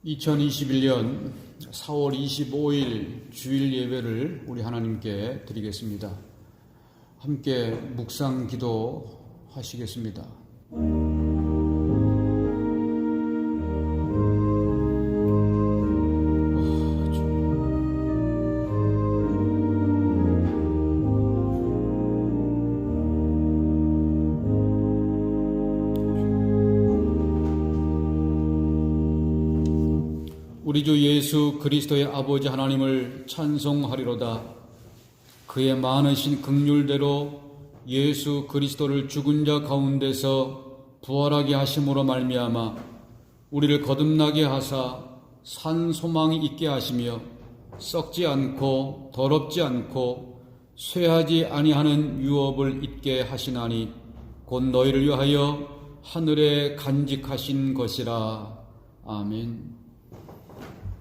2021년 4월 25일 주일 예배를 우리 하나님께 드리겠습니다. 함께 묵상 기도 하시겠습니다. 우리 주 예수 그리스도의 아버지 하나님을 찬송하리로다. 그의 많으신 긍휼대로 예수 그리스도를 죽은 자 가운데서 부활하게 하심으로 말미암아 우리를 거듭나게 하사 산 소망이 있게 하시며 썩지 않고 더럽지 않고 쇠하지 아니하는 유업을 있게 하시나니 곧 너희를 위하여 하늘에 간직하신 것이라. 아멘.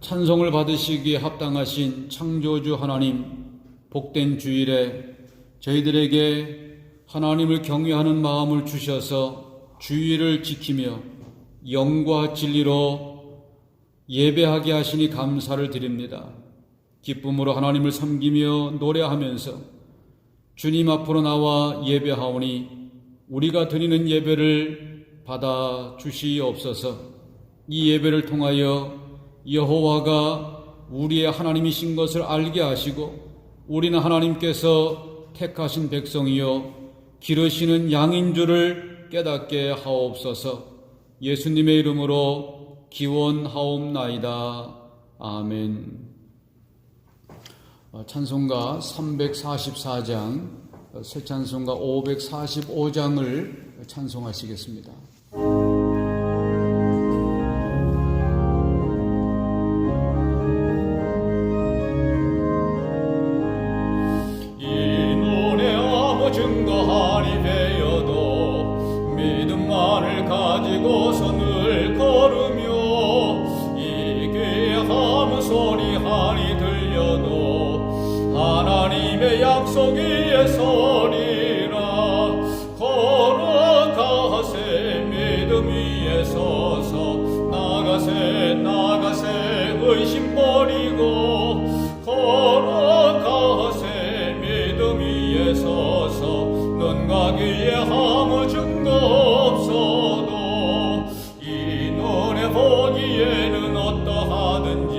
찬송을 받으시기에 합당하신 창조주 하나님, 복된 주일에 저희들에게 하나님을 경외하는 마음을 주셔서 주일을 지키며 영과 진리로 예배하게 하시니 감사를 드립니다. 기쁨으로 하나님을 섬기며 노래하면서 주님 앞으로 나와 예배하오니 우리가 드리는 예배를 받아 주시옵소서. 이 예배를 통하여 여호와가 우리의 하나님이신 것을 알게 하시고 우리는 하나님께서 택하신 백성이요 기르시는 양인 줄을 깨닫게 하옵소서. 예수님의 이름으로 기원하옵나이다. 아멘. 찬송가 344장, 새 찬송가 545장을 찬송하시겠습니다. 증거하니 되어도 믿음만을 가지고서 늘 걸으며 이 귀한 소리 하니 들려도 하나님의 약속 위에 서리라. 걸어가세 믿음 위에 서서 나가세 의심 버리고 걸어가세 믿음 위에 서서 눈과 귀에 아무 증거 없어도 이 눈에 보기에는 어떠하든지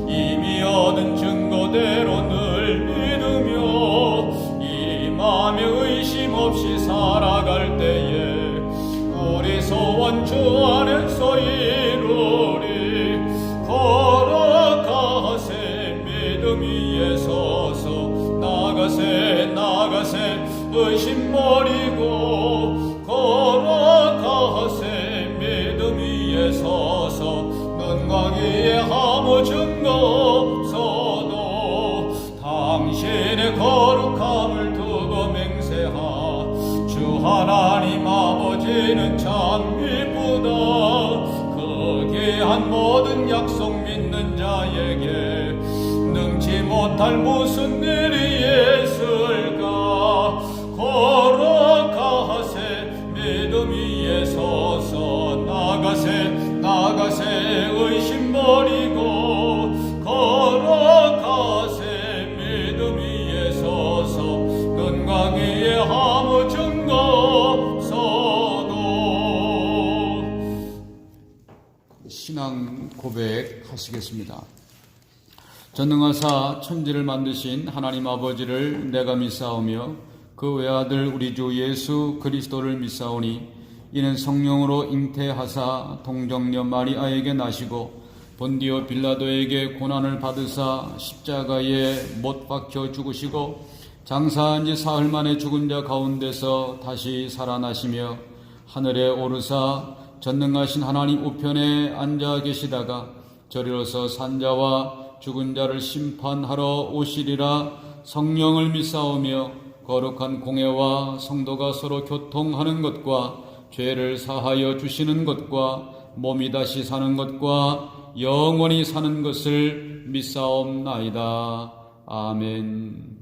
이미 얻은 증거대로 늘 믿으며 이 마음에 의심 없이 살아갈 때에 우리 소원 주 안에서 이루리. 걸어가세 믿음 위에 서서 나가세 의심 버리고 걸어가세 믿음 위에 서서 눈과 귀에 아무 증거 없어도 당신의 거룩함을 두고 맹세하. 주 하나님 아버지는 참 이쁘다. 그 귀한 모든 약속 믿는 자에게 능치 못할 무슨 일이 있을까. 걸어가세 믿음 위에 서서 나가세 의심 버리고 걸어가세 믿음 위에 서서 눈과 귀에 아무 증거 없어도. 신앙 고백하시겠습니다. 전능하사 천지를 만드신 하나님 아버지를 내가 믿사오며 그 외아들 우리 주 예수 그리스도를 믿사오니 이는 성령으로 잉태하사 동정녀 마리아에게 나시고 본디오 빌라도에게 고난을 받으사 십자가에 못 박혀 죽으시고 장사한 지 사흘 만에 죽은 자 가운데서 다시 살아나시며 하늘에 오르사 전능하신 하나님 우편에 앉아 계시다가 저리로서 산자와 죽은 자를 심판하러 오시리라. 성령을 믿사오며 거룩한 공회와 성도가 서로 교통하는 것과 죄를 사하여 주시는 것과 몸이 다시 사는 것과 영원히 사는 것을 믿사옵나이다. 아멘.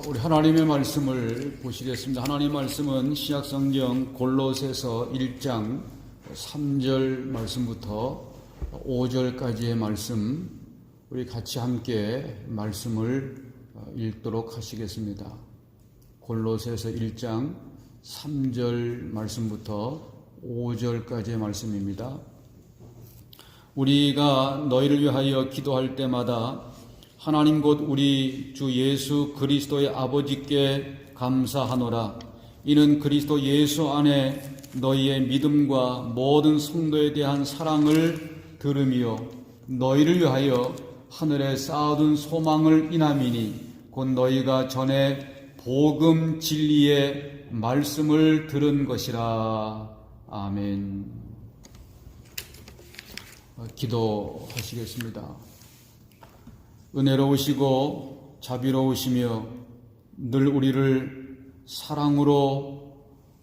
우리 하나님의 말씀을 보시겠습니다. 하나님의 말씀은 신약성경 골로새서 1장 3절 말씀부터 5절까지의 말씀, 우리 같이 함께 말씀을 읽도록 하시겠습니다. 골로새서 1장 3절 말씀부터 5절까지의 말씀입니다. 우리가 너희를 위하여 기도할 때마다 하나님 곧 우리 주 예수 그리스도의 아버지께 감사하노라. 이는 그리스도 예수 안에 너희의 믿음과 모든 성도에 대한 사랑을 들으며 너희를 위하여 하늘에 쌓아둔 소망을 인함이니 곧 너희가 전에 복음 진리의 말씀을 들은 것이라. 아멘. 기도하시겠습니다. 은혜로우시고 자비로우시며 늘 우리를 사랑으로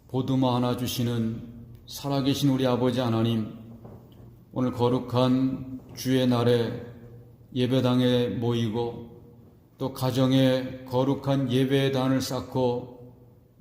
보듬어 안아 주시는 살아계신 우리 아버지 하나님, 오늘 거룩한 주의 날에 예배당에 모이고 또 가정에 거룩한 예배의 단을 쌓고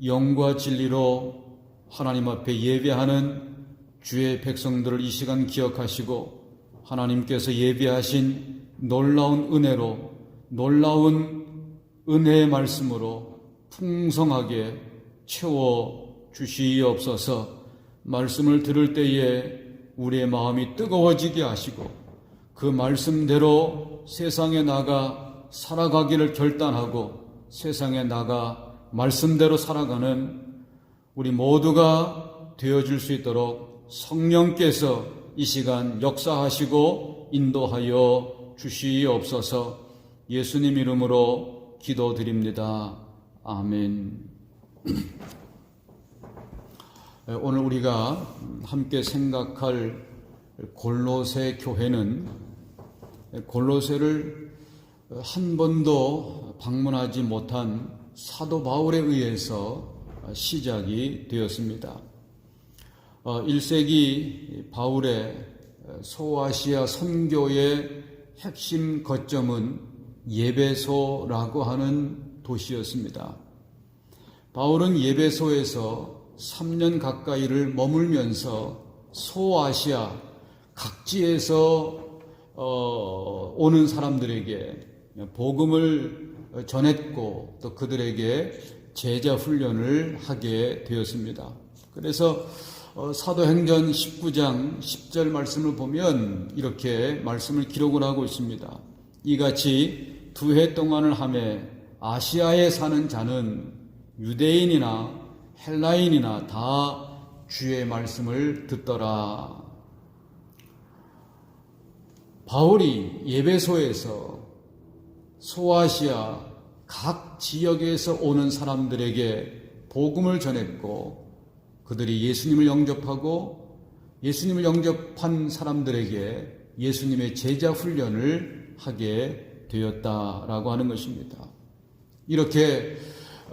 영과 진리로 하나님 앞에 예배하는 주의 백성들을 이 시간 기억하시고 하나님께서 예비하신 놀라운 은혜로, 놀라운 은혜의 말씀으로 풍성하게 채워 주시옵소서. 말씀을 들을 때에 우리의 마음이 뜨거워지게 하시고 그 말씀대로 세상에 나가 살아가기를 결단하고 세상에 나가 말씀대로 살아가는 우리 모두가 되어줄 수 있도록 성령께서 이 시간 역사하시고 인도하여 주시옵소서. 예수님 이름으로 기도드립니다. 아멘. 오늘 우리가 함께 생각할 골로새 교회는 골로새를 한 번도 방문하지 못한 사도 바울에 의해서 시작이 되었습니다. 1세기 바울의 소아시아 선교의 핵심 거점은 예배소라고 하는 도시였습니다. 바울은 예배소에서 3년 가까이를 머물면서 소아시아 각지에서 오는 사람들에게 복음을 전했고 또 그들에게 제자 훈련을 하게 되었습니다. 그래서 사도행전 19장 10절 말씀을 보면 이렇게 말씀을 기록을 하고 있습니다. 이같이 2해 동안을 하며 아시아에 사는 자는 유대인이나 헬라인이나 다 주의 말씀을 듣더라. 바울이 예배소에서 소아시아 각 지역에서 오는 사람들에게 복음을 전했고 그들이 예수님을 영접하고 예수님을 영접한 사람들에게 예수님의 제자 훈련을 하게 되었다라고 하는 것입니다. 이렇게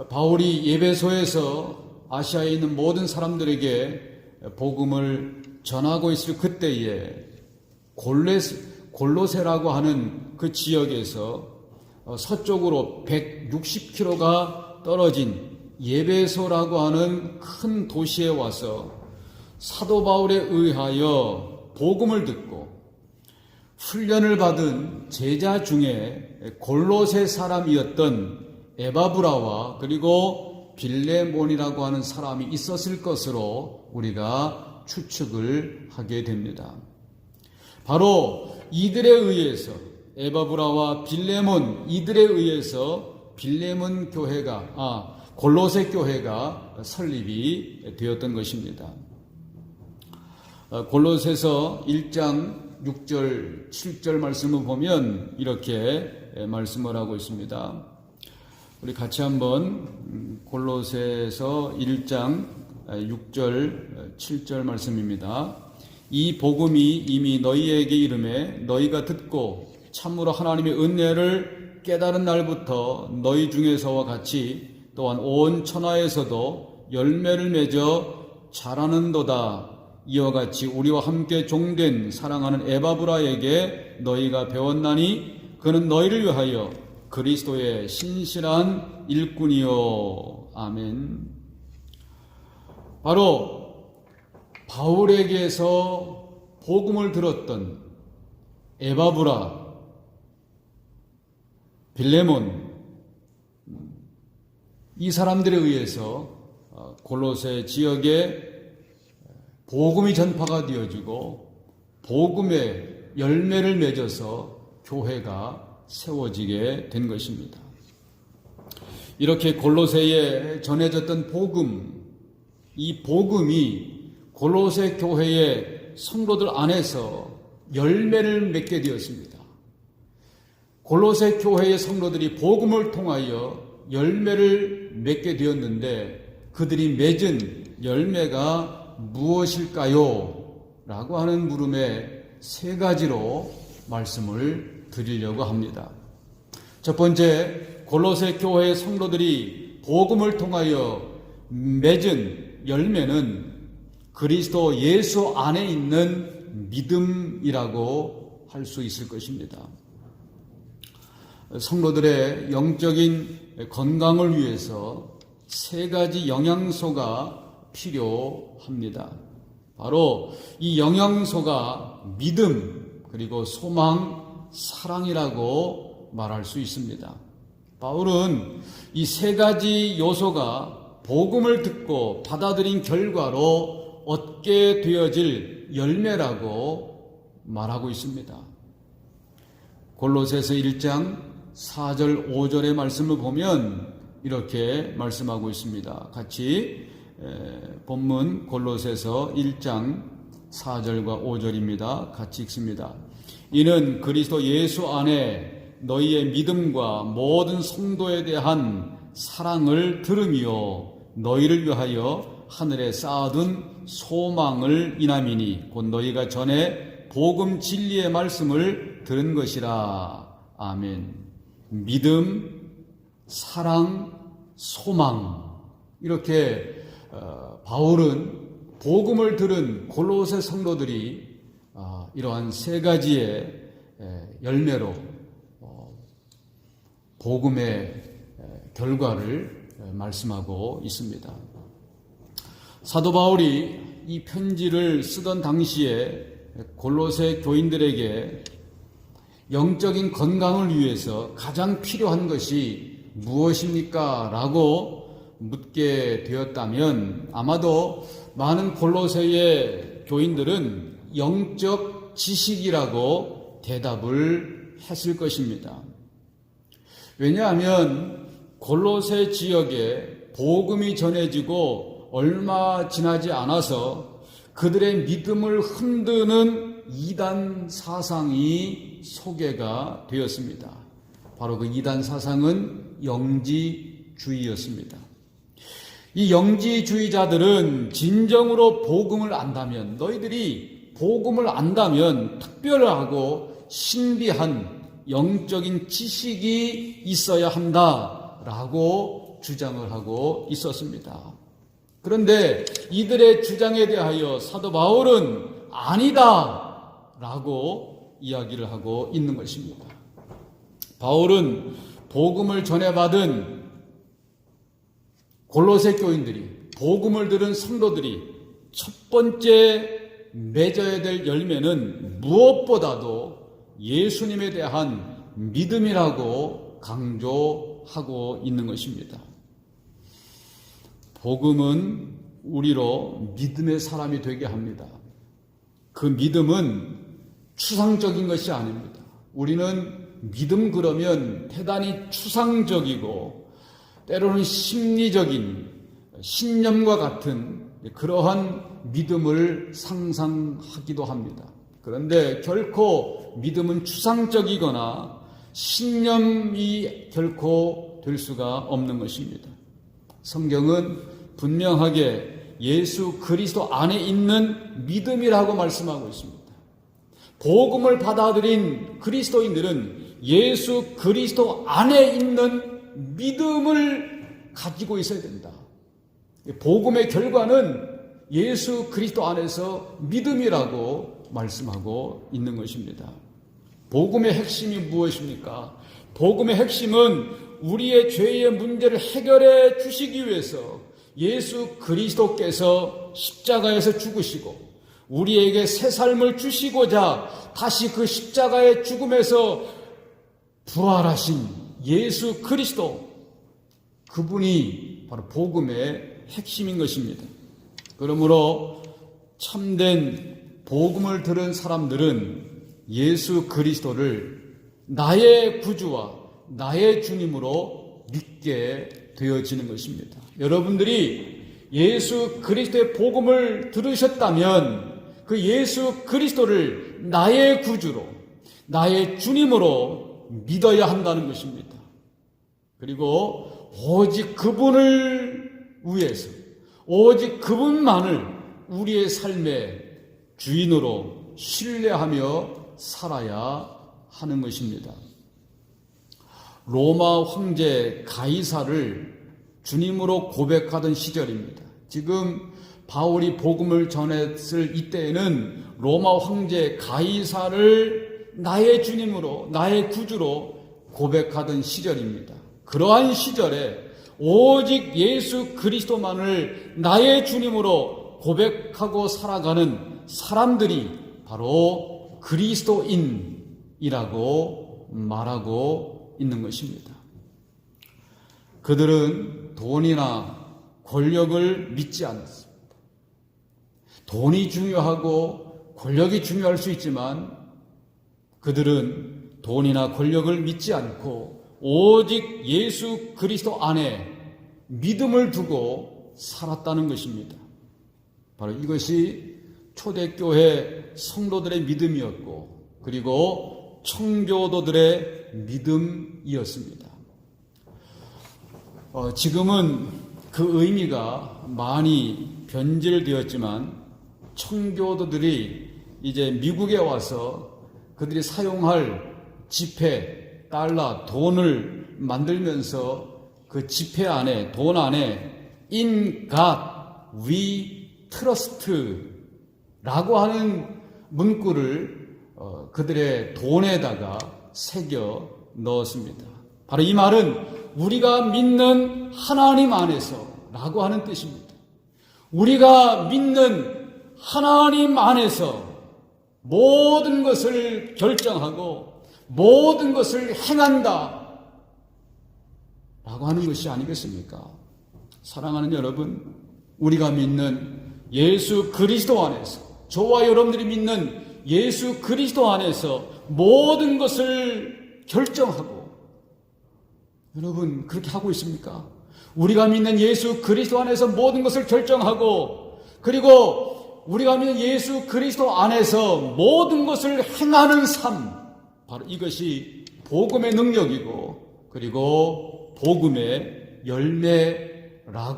바울이 예배소에서 아시아에 있는 모든 사람들에게 복음을 전하고 있을 그때에 골로새라고 하는 그 지역에서 서쪽으로 160km가 떨어진 예배소라고 하는 큰 도시에 와서 사도 바울에 의하여 복음을 듣고 훈련을 받은 제자 중에 골로새 사람이었던 에바브라와 그리고 빌레몬이라고 하는 사람이 있었을 것으로 우리가 추측을 하게 됩니다. 바로 이들에 의해서 에바브라와 빌레몬 이들에 의해서 빌레몬 교회가 골로새 교회가 설립이 되었던 것입니다. 골로새서 1장 6절 7절 말씀을 보면 이렇게 말씀을 하고 있습니다. 우리 같이 한번 골로새서 1장 6절 7절 말씀입니다. 이 복음이 이미 너희에게 이르매 너희가 듣고 참으로 하나님의 은혜를 깨달은 날부터 너희 중에서와 같이 또한 온 천하에서도 열매를 맺어 자라는도다. 이와 같이 우리와 함께 종된 사랑하는 에바브라에게 너희가 배웠나니 그는 너희를 위하여 그리스도의 신실한 일꾼이요. 아멘. 바로 바울에게서 복음을 들었던 에바브라, 빌레몬, 이 사람들에 의해서 골로새 지역에 복음이 전파가 되어지고 복음의 열매를 맺어서 교회가 세워지게 된 것입니다. 이렇게 골로새에 전해졌던 복음, 이 복음이 골로새 교회의 성도들 안에서 열매를 맺게 되었습니다. 골로새 교회의 성도들이 복음을 통하여 열매를 맺게 되었는데 그들이 맺은 열매가 무엇일까요? 라고 하는 물음에 세 가지로 말씀을 드리려고 합니다. 첫 번째, 골로새 교회의 성도들이 복음을 통하여 맺은 열매는 그리스도 예수 안에 있는 믿음이라고 할 수 있을 것입니다. 성도들의 영적인 건강을 위해서 세 가지 영양소가 필요합니다. 바로 이 영양소가 믿음, 그리고 소망, 사랑이라고 말할 수 있습니다. 바울은 이 세 가지 요소가 복음을 듣고 받아들인 결과로 얻게 되어질 열매라고 말하고 있습니다. 골로새서 1장 4절 5절의 말씀을 보면 이렇게 말씀하고 있습니다. 같이 본문 골로새서 1장 4절과 5절입니다. 같이 읽습니다. 이는 그리스도 예수 안에 너희의 믿음과 모든 성도에 대한 사랑을 들으며 너희를 위하여 하늘에 쌓아둔 소망을 인함이니 곧 너희가 전에 복음 진리의 말씀을 들은 것이라. 아멘. 믿음, 사랑, 소망, 이렇게 바울은 복음을 들은 골로새 성도들이 이러한 세 가지의 열매로 복음의 결과를 말씀하고 있습니다. 사도 바울이 이 편지를 쓰던 당시에 골로새 교인들에게 영적인 건강을 위해서 가장 필요한 것이 무엇입니까? 라고 묻게 되었다면 아마도 많은 골로새의 교인들은 영적 지식이라고 대답을 했을 것입니다. 왜냐하면 골로새 지역에 복음이 전해지고 얼마 지나지 않아서 그들의 믿음을 흔드는 이단 사상이 소개가 되었습니다. 바로 그 이단 사상은 영지주의였습니다. 이 영지주의자들은 진정으로 복음을 안다면, 너희들이 복음을 안다면 특별하고 신비한 영적인 지식이 있어야 한다라고 주장을 하고 있었습니다. 그런데 이들의 주장에 대하여 사도 바울은 아니다라고 이야기를 하고 있는 것입니다. 바울은 복음을 전해받은 골로새 교인들이, 복음을 들은 성도들이 첫 번째 맺어야 될 열매는 무엇보다도 예수님에 대한 믿음이라고 강조하고 있는 것입니다. 복음은 우리로 믿음의 사람이 되게 합니다. 그 믿음은 추상적인 것이 아닙니다. 우리는 믿음 그러면 대단히 추상적이고 때로는 심리적인 신념과 같은 그러한 믿음을 상상하기도 합니다. 그런데 결코 믿음은 추상적이거나 신념이 결코 될 수가 없는 것입니다. 성경은 분명하게 예수 그리스도 안에 있는 믿음이라고 말씀하고 있습니다. 복음을 받아들인 그리스도인들은 예수 그리스도 안에 있는 믿음을 가지고 있어야 된다. 복음의 결과는 예수 그리스도 안에서 믿음이라고 말씀하고 있는 것입니다. 복음의 핵심이 무엇입니까? 복음의 핵심은 우리의 죄의 문제를 해결해 주시기 위해서 예수 그리스도께서 십자가에서 죽으시고 우리에게 새 삶을 주시고자 다시 그 십자가의 죽음에서 부활하신 예수 그리스도, 그분이 바로 복음의 핵심인 것입니다. 그러므로 참된 복음을 들은 사람들은 예수 그리스도를 나의 구주와 나의 주님으로 믿게 되어지는 것입니다. 여러분들이 예수 그리스도의 복음을 들으셨다면 그 예수 그리스도를 나의 구주로, 나의 주님으로 믿어야 한다는 것입니다. 그리고 오직 그분을 위해서, 오직 그분만을 우리의 삶의 주인으로 신뢰하며 살아야 하는 것입니다. 로마 황제 가이사를 주님으로 고백하던 시절입니다. 지금 바울이 복음을 전했을 이때에는 로마 황제 가이사를 나의 주님으로, 나의 구주로 고백하던 시절입니다. 그러한 시절에 오직 예수 그리스도만을 나의 주님으로 고백하고 살아가는 사람들이 바로 그리스도인이라고 말하고 있는 것입니다. 그들은 돈이나 권력을 믿지 않습니다. 돈이 중요하고 권력이 중요할 수 있지만 그들은 돈이나 권력을 믿지 않고 오직 예수 그리스도 안에 믿음을 두고 살았다는 것입니다. 바로 이것이 초대교회 성도들의 믿음이었고 그리고 청교도들의 믿음이었습니다. 지금은 그 의미가 많이 변질되었지만 청교도들이 이제 미국에 와서 그들이 사용할 지폐, 달러, 돈을 만들면서 그 지폐 안에, 돈 안에 In God we trust 라고 하는 문구를 그들의 돈에다가 새겨 넣었습니다. 바로 이 말은 우리가 믿는 하나님 안에서 라고 하는 뜻입니다. 우리가 믿는 하나님 안에서 모든 것을 결정하고 모든 것을 행한다 라고 하는 것이 아니겠습니까? 사랑하는 여러분, 우리가 믿는 예수 그리스도 안에서, 저와 여러분들이 믿는 예수 그리스도 안에서 모든 것을 결정하고, 여러분 그렇게 하고 있습니까? 우리가 믿는 예수 그리스도 안에서 모든 것을 결정하고, 그리고 우리가 믿는 예수 그리스도 안에서 모든 것을 행하는 삶, 바로 이것이 복음의 능력이고 그리고 복음의 열매라고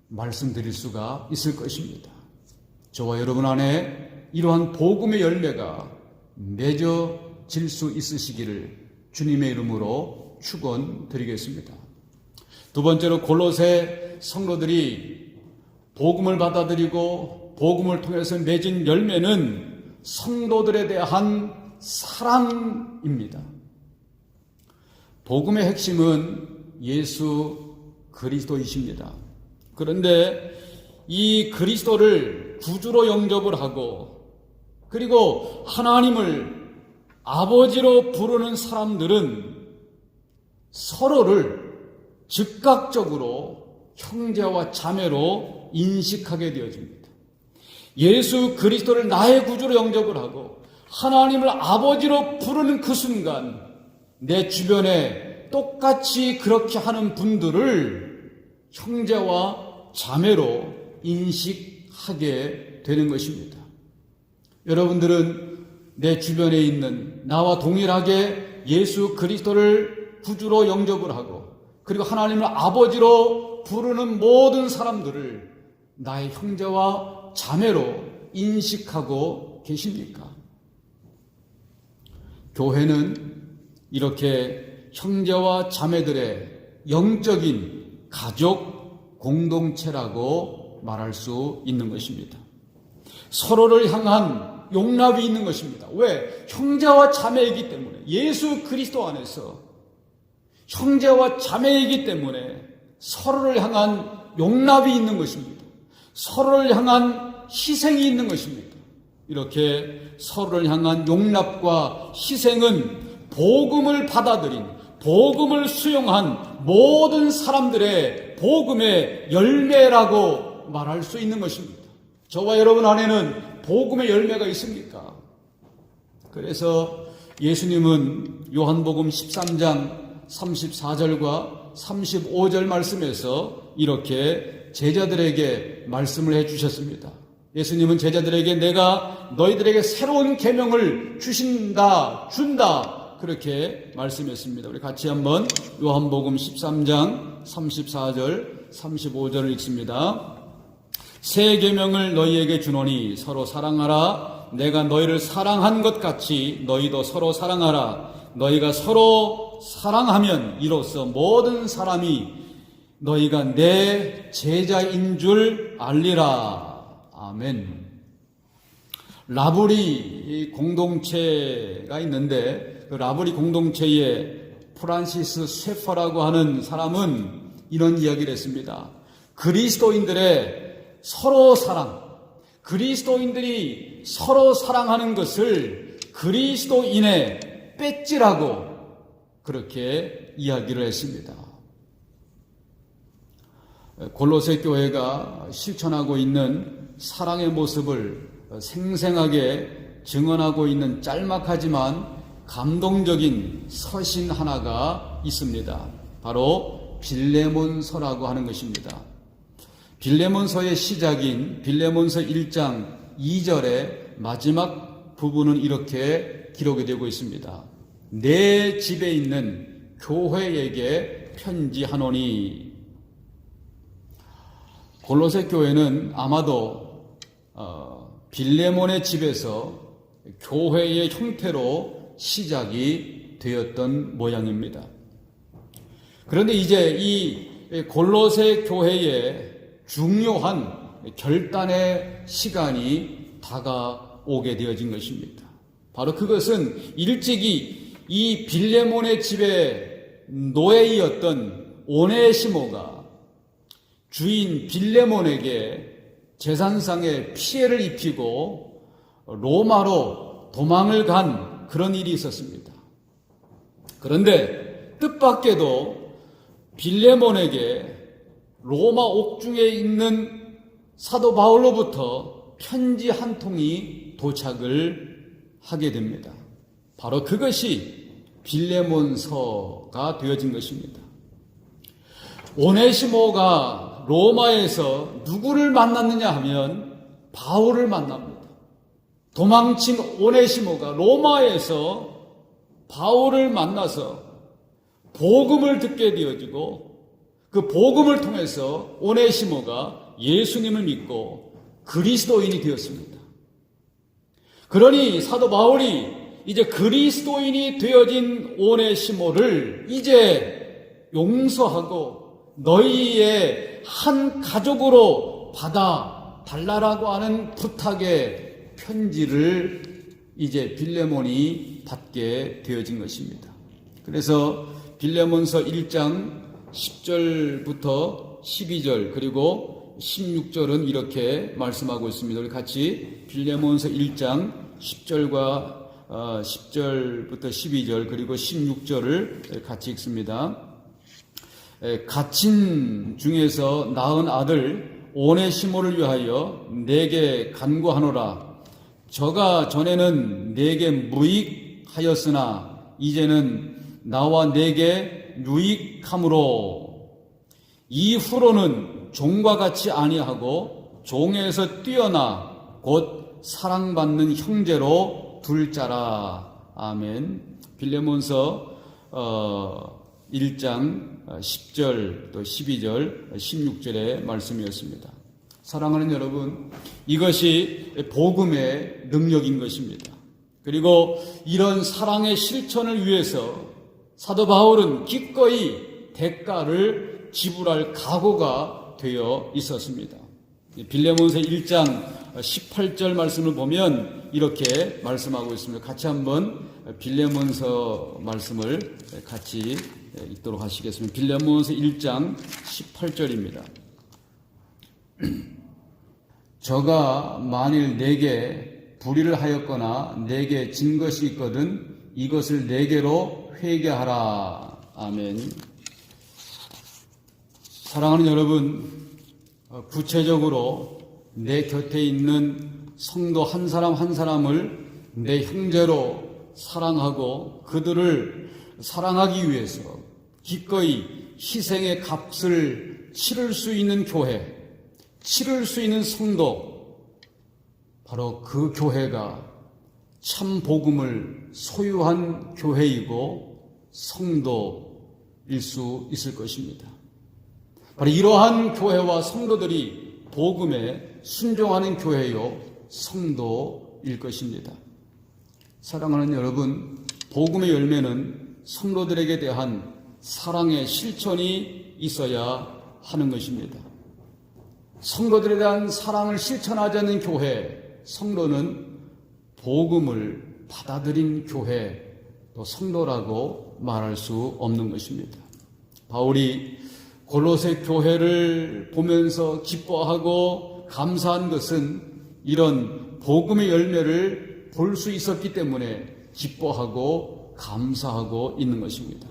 말씀드릴 수가 있을 것입니다. 저와 여러분 안에 이러한 복음의 열매가 맺어질 수 있으시기를 주님의 이름으로 축원드리겠습니다. 두 번째로 골로새 성도들이 복음을 받아들이고 복음을 통해서 맺은 열매는 성도들에 대한 사랑입니다. 복음의 핵심은 예수 그리스도이십니다. 그런데 이 그리스도를 구주로 영접을 하고 그리고 하나님을 아버지로 부르는 사람들은 서로를 즉각적으로 형제와 자매로 인식하게 되어집니다. 예수 그리스도를 나의 구주로 영접을 하고 하나님을 아버지로 부르는 그 순간 내 주변에 똑같이 그렇게 하는 분들을 형제와 자매로 인식하게 되는 것입니다. 여러분들은 내 주변에 있는 나와 동일하게 예수 그리스도를 구주로 영접을 하고 그리고 하나님을 아버지로 부르는 모든 사람들을 나의 형제와 자매로 인식하고 계십니까? 교회는 이렇게 형제와 자매들의 영적인 가족 공동체라고 말할 수 있는 것입니다. 서로를 향한 용납이 있는 것입니다. 왜? 형제와 자매이기 때문에, 예수 그리스도 안에서 형제와 자매이기 때문에 서로를 향한 용납이 있는 것입니다. 서로를 향한 희생이 있는 것입니다. 이렇게 서로를 향한 용납과 희생은 복음을 받아들인, 복음을 수용한 모든 사람들의 복음의 열매라고 말할 수 있는 것입니다. 저와 여러분 안에는 복음의 열매가 있습니까? 그래서 예수님은 요한복음 13장 34절과 35절 말씀에서 이렇게 제자들에게 말씀을 해주셨습니다. 예수님은 제자들에게 내가 너희들에게 새로운 계명을 준다 그렇게 말씀했습니다. 우리 같이 한번 요한복음 13장 34절 35절을 읽습니다. 새 계명을 너희에게 주노니 서로 사랑하라. 내가 너희를 사랑한 것 같이 너희도 서로 사랑하라. 너희가 서로 사랑하면 이로써 모든 사람이 너희가 내 제자인 줄 알리라. 아멘. 라브리 공동체가 있는데 그 라브리 공동체의 프란시스 셰퍼라고 하는 사람은 이런 이야기를 했습니다. 그리스도인들의 서로 사랑, 그리스도인들이 서로 사랑하는 것을 그리스도인의 배지라고 그렇게 이야기를 했습니다. 골로새 교회가 실천하고 있는 사랑의 모습을 생생하게 증언하고 있는 짤막하지만 감동적인 서신 하나가 있습니다. 바로 빌레몬서라고 하는 것입니다. 빌레몬서의 시작인 빌레몬서 1장 2절의 마지막 부분은 이렇게 기록이 되고 있습니다. 내 집에 있는 교회에게 편지하노니. 골로새 교회는 아마도 빌레몬의 집에서 교회의 형태로 시작이 되었던 모양입니다. 그런데 이제 이 골로새 교회의 중요한 결단의 시간이 다가오게 되어진 것입니다. 바로 그것은 일찍이 이 빌레몬의 집의 노예이었던 오네시모가 주인 빌레몬에게 재산상의 피해를 입히고 로마로 도망을 간 그런 일이 있었습니다. 그런데 뜻밖에도 빌레몬에게 로마 옥중에 있는 사도 바울로부터 편지 한 통이 도착을 하게 됩니다. 바로 그것이 빌레몬서가 되어진 것입니다. 오네시모가 로마에서 누구를 만났느냐 하면 바울을 만납니다. 도망친 오네시모가 로마에서 바울을 만나서 복음을 듣게 되어지고 그 복음을 통해서 오네시모가 예수님을 믿고 그리스도인이 되었습니다. 그러니 사도 바울이 이제 그리스도인이 되어진 오네시모를 이제 용서하고 너희의 한 가족으로 받아 달라라고 하는 부탁의 편지를 이제 빌레몬이 받게 되어진 것입니다. 그래서 빌레몬서 1장 10절부터 12절 그리고 16절은 이렇게 말씀하고 있습니다. 우리 같이 빌레몬서 1장 10절과 10절부터 12절 그리고 16절을 같이 읽습니다. 갇힌 중에서 낳은 아들 오네시모를 위하여 내게 간구하노라. 저가 전에는 내게 무익하였으나 이제는 나와 내게 유익함으로 이후로는 종과 같이 아니하고 종에서 뛰어나 곧 사랑받는 형제로 둘 자라. 아멘. 빌레몬서 1장 10절 또 12절 16절의 말씀이었습니다. 사랑하는 여러분, 이것이 복음의 능력인 것입니다. 그리고 이런 사랑의 실천을 위해서 사도 바울은 기꺼이 대가를 지불할 각오가 되어 있었습니다. 빌레몬서 1장 18절 말씀을 보면 이렇게 말씀하고 있습니다. 같이 한번 빌레몬서 말씀을 같이 읽도록 하시겠습니다. 빌레몬서 1장 18절입니다. 저가 만일 내게 불의를 하였거나 내게 진 것이 있거든 이것을 내게로 회개하라. 아멘. 사랑하는 여러분, 구체적으로 내 곁에 있는 성도 한 사람 한 사람을 내 형제로 사랑하고 그들을 사랑하기 위해서 기꺼이 희생의 값을 치를 수 있는 교회, 치를 수 있는 성도, 바로 그 교회가 참 복음을 소유한 교회이고 성도일 수 있을 것입니다. 바로 이러한 교회와 성도들이 복음에 순종하는 교회요 성도일 것입니다. 사랑하는 여러분, 복음의 열매는 성도들에게 대한 사랑의 실천이 있어야 하는 것입니다. 성도들에 대한 사랑을 실천하지 않는 교회, 성도는 복음을 받아들인 교회, 또 성도라고 말할 수 없는 것입니다. 바울이 골로새 교회를 보면서 기뻐하고 감사한 것은 이런 복음의 열매를 볼 수 있었기 때문에 기뻐하고 감사하고 있는 것입니다.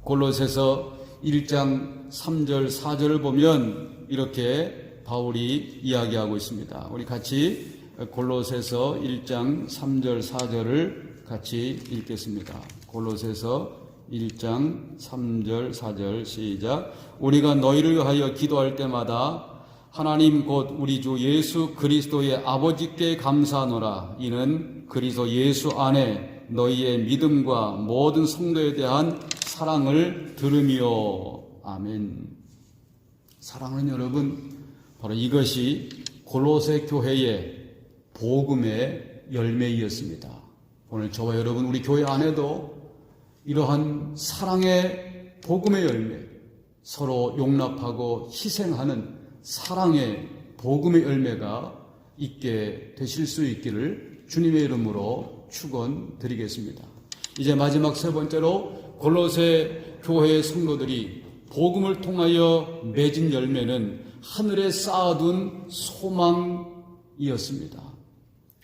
골로새서 1장 3절 4절을 보면 이렇게 바울이 이야기하고 있습니다. 우리 같이 골로새서 1장 3절 4절을 같이 읽겠습니다. 골로새서 1장 3절 4절 시작. 우리가 너희를 위하여 기도할 때마다 하나님 곧 우리 주 예수 그리스도의 아버지께 감사하노라. 이는 그리스도 예수 안에 너희의 믿음과 모든 성도에 대한 사랑을 들으며. 아멘. 사랑하는 여러분, 바로 이것이 골로새 교회의 복음의 열매이었습니다. 오늘 저와 여러분, 우리 교회 안에도 이러한 사랑의 복음의 열매, 서로 용납하고 희생하는 사랑의 복음의 열매가 있게 되실 수 있기를 주님의 이름으로 축원드리겠습니다. 이제 마지막 세 번째로 골로새 교회의 성도들이 복음을 통하여 맺은 열매는 하늘에 쌓아둔 소망이었습니다.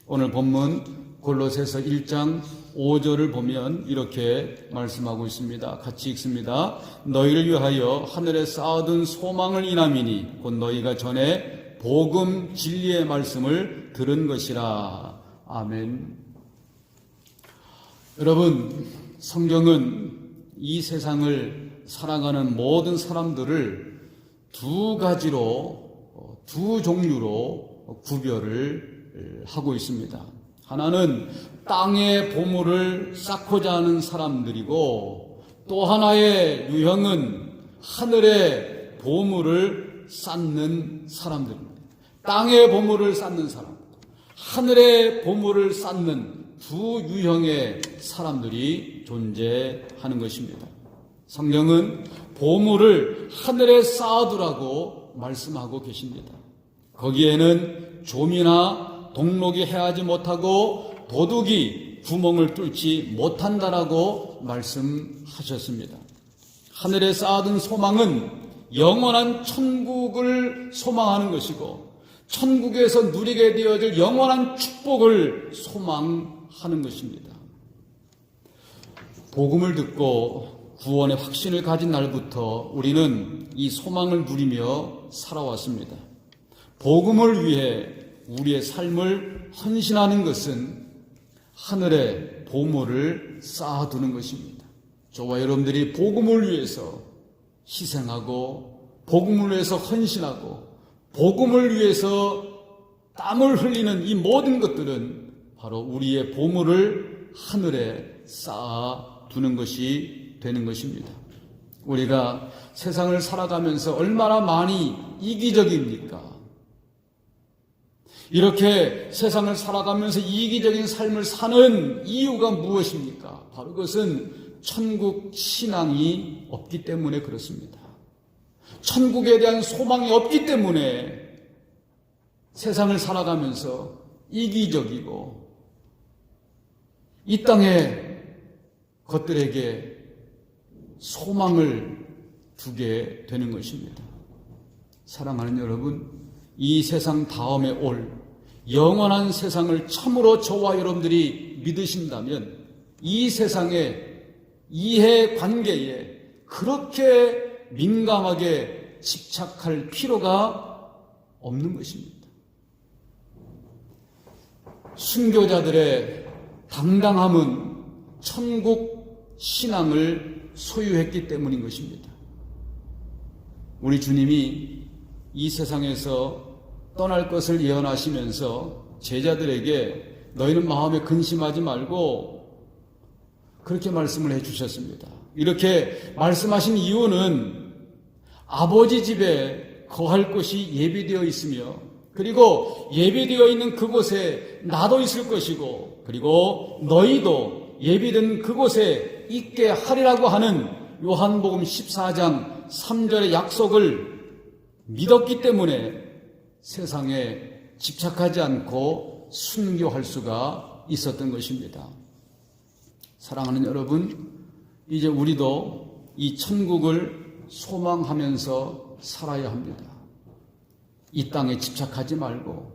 오늘 본문 골로새서 1장 5절을 보면 이렇게 말씀하고 있습니다. 같이 읽습니다. 너희를 위하여 하늘에 쌓아둔 소망을 인함이니 곧 너희가 전에 복음 진리의 말씀을 들은 것이라. 아멘. 여러분, 성경은 이 세상을 살아가는 모든 사람들을 두 가지로, 두 종류로 구별을 하고 있습니다. 하나는 땅의 보물을 쌓고자 하는 사람들이고, 또 하나의 유형은 하늘의 보물을 쌓는 사람들입니다. 땅의 보물을 쌓는 사람, 하늘의 보물을 쌓는 두 유형의 사람들이 존재하는 것입니다. 성경은 보물을 하늘에 쌓아두라고 말씀하고 계십니다. 거기에는 좀이나 동록이 해하지 못하고 도둑이 구멍을 뚫지 못한다라고 말씀하셨습니다. 하늘에 쌓아둔 소망은 영원한 천국을 소망하는 것이고 천국에서 누리게 되어질 영원한 축복을 소망하는 것입니다. 복음을 듣고 구원의 확신을 가진 날부터 우리는 이 소망을 누리며 살아왔습니다. 복음을 위해 우리의 삶을 헌신하는 것은 하늘의 보물을 쌓아두는 것입니다. 저와 여러분들이 복음을 위해서 희생하고 복음을 위해서 헌신하고 복음을 위해서 땀을 흘리는 이 모든 것들은 바로 우리의 보물을 하늘에 쌓아두는 것이 되는 것입니다. 우리가 세상을 살아가면서 얼마나 많이 이기적입니까? 이렇게 세상을 살아가면서 이기적인 삶을 사는 이유가 무엇입니까? 바로 그것은 천국 신앙이 없기 때문에 그렇습니다. 천국에 대한 소망이 없기 때문에 세상을 살아가면서 이기적이고 이 땅의 것들에게 소망을 두게 되는 것입니다. 사랑하는 여러분, 이 세상 다음에 올 영원한 세상을 참으로 저와 여러분들이 믿으신다면 이 세상의 이해관계에 그렇게 민감하게 집착할 필요가 없는 것입니다. 순교자들의 당당함은 천국 신앙을 소유했기 때문인 것입니다. 우리 주님이 이 세상에서 떠날 것을 예언하시면서 제자들에게 너희는 마음에 근심하지 말고 그렇게 말씀을 해주셨습니다. 이렇게 말씀하신 이유는 아버지 집에 거할 곳이 예비되어 있으며 그리고 예비되어 있는 그곳에 나도 있을 것이고 그리고 너희도 예비된 그곳에 있게 하리라고 하는 요한복음 14장 3절의 약속을 믿었기 때문에 세상에 집착하지 않고 순교할 수가 있었던 것입니다. 사랑하는 여러분, 이제 우리도 이 천국을 소망하면서 살아야 합니다. 이 땅에 집착하지 말고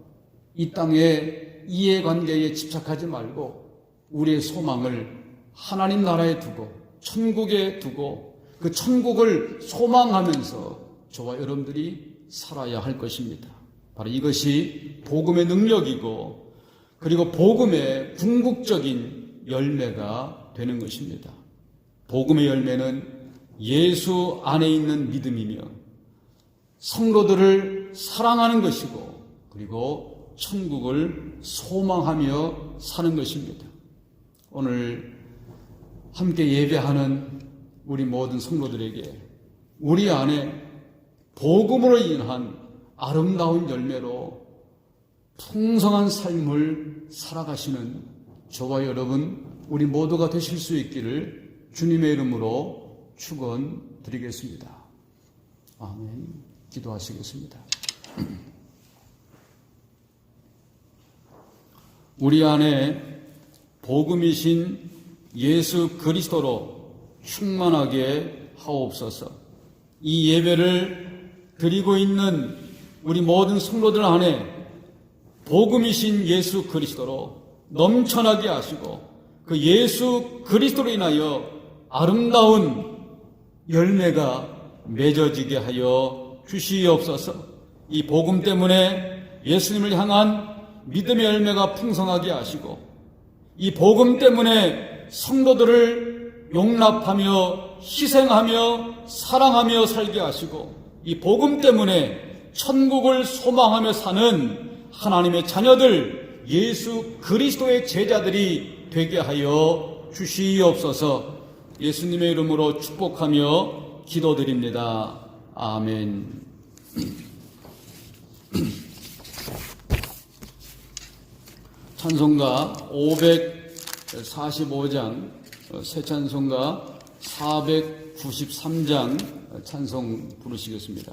이 땅의 이해관계에 집착하지 말고 우리의 소망을 하나님 나라에 두고 천국에 두고 그 천국을 소망하면서 저와 여러분들이 살아야 할 것입니다. 바로 이것이 복음의 능력이고 그리고 복음의 궁극적인 열매가 되는 것입니다. 복음의 열매는 예수 안에 있는 믿음이며 성도들을 사랑하는 것이고 그리고 천국을 소망하며 사는 것입니다. 오늘 함께 예배하는 우리 모든 성도들에게 우리 안에 복음으로 인한 아름다운 열매로 풍성한 삶을 살아가시는 저와 여러분 우리 모두가 되실 수 있기를 주님의 이름으로 축원드리겠습니다. 아멘. 기도하시겠습니다. 우리 안에 복음이신 예수 그리스도로 충만하게 하옵소서. 이 예배를 드리고 있는 우리 모든 성도들 안에 복음이신 예수 그리스도로 넘쳐나게 하시고 그 예수 그리스도로 인하여 아름다운 열매가 맺어지게 하여 주시옵소서. 이 복음 때문에 예수님을 향한 믿음의 열매가 풍성하게 하시고 이 복음 때문에 성도들을 용납하며 희생하며 사랑하며 살게 하시고 이 복음 때문에 천국을 소망하며 사는 하나님의 자녀들 예수 그리스도의 제자들이 되게 하여 주시옵소서. 예수님의 이름으로 축복하며 기도드립니다. 아멘. 찬송가 545장 새 찬송가 493장 찬송 부르시겠습니다.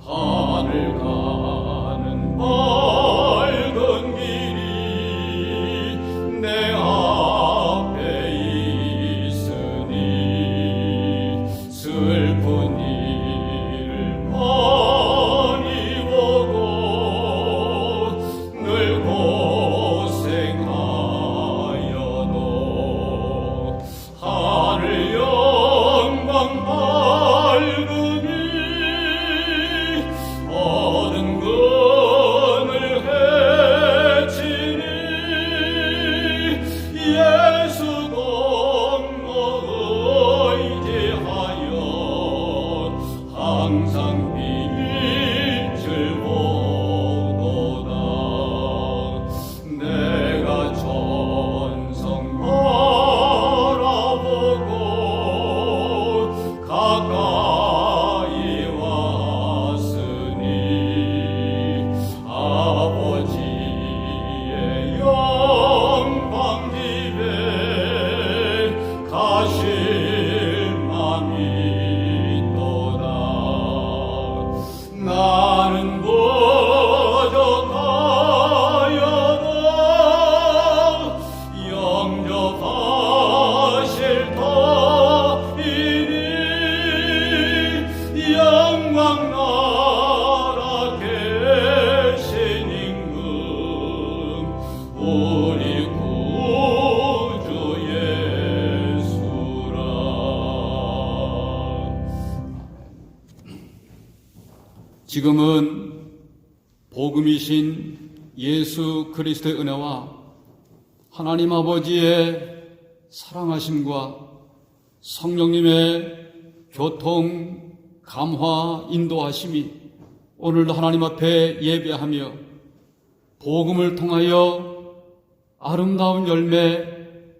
하늘 가는 밝은 길이 내 앞에 있으니 슬픈 일을 많이 보고 늘 고생하여도 하늘 영광 밝음이 어두운 금을 헤치니 예수 동로 의지하여 항상 빛을 보도다. 내가 전성 바라보고 가까이 왔으니 아버지의 영광 집에 가실 맘이 있도다. 나는 부족하여도 지금은 복음이신 예수 그리스도의 은혜와 하나님 아버지의 사랑하심과 성령님의 교통, 감화, 인도하심이 오늘도 하나님 앞에 예배하며 복음을 통하여 아름다운 열매,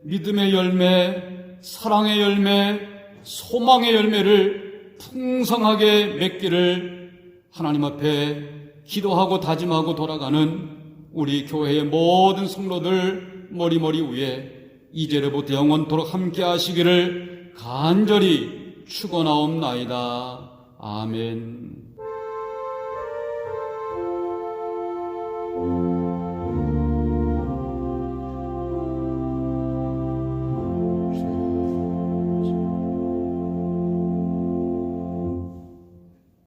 믿음의 열매, 사랑의 열매, 소망의 열매를 풍성하게 맺기를 하나님 앞에 기도하고 다짐하고 돌아가는 우리 교회의 모든 성도들 머리머리 위에 이제로부터 영원토록 함께 하시기를 간절히 축원하옵나이다. 아멘.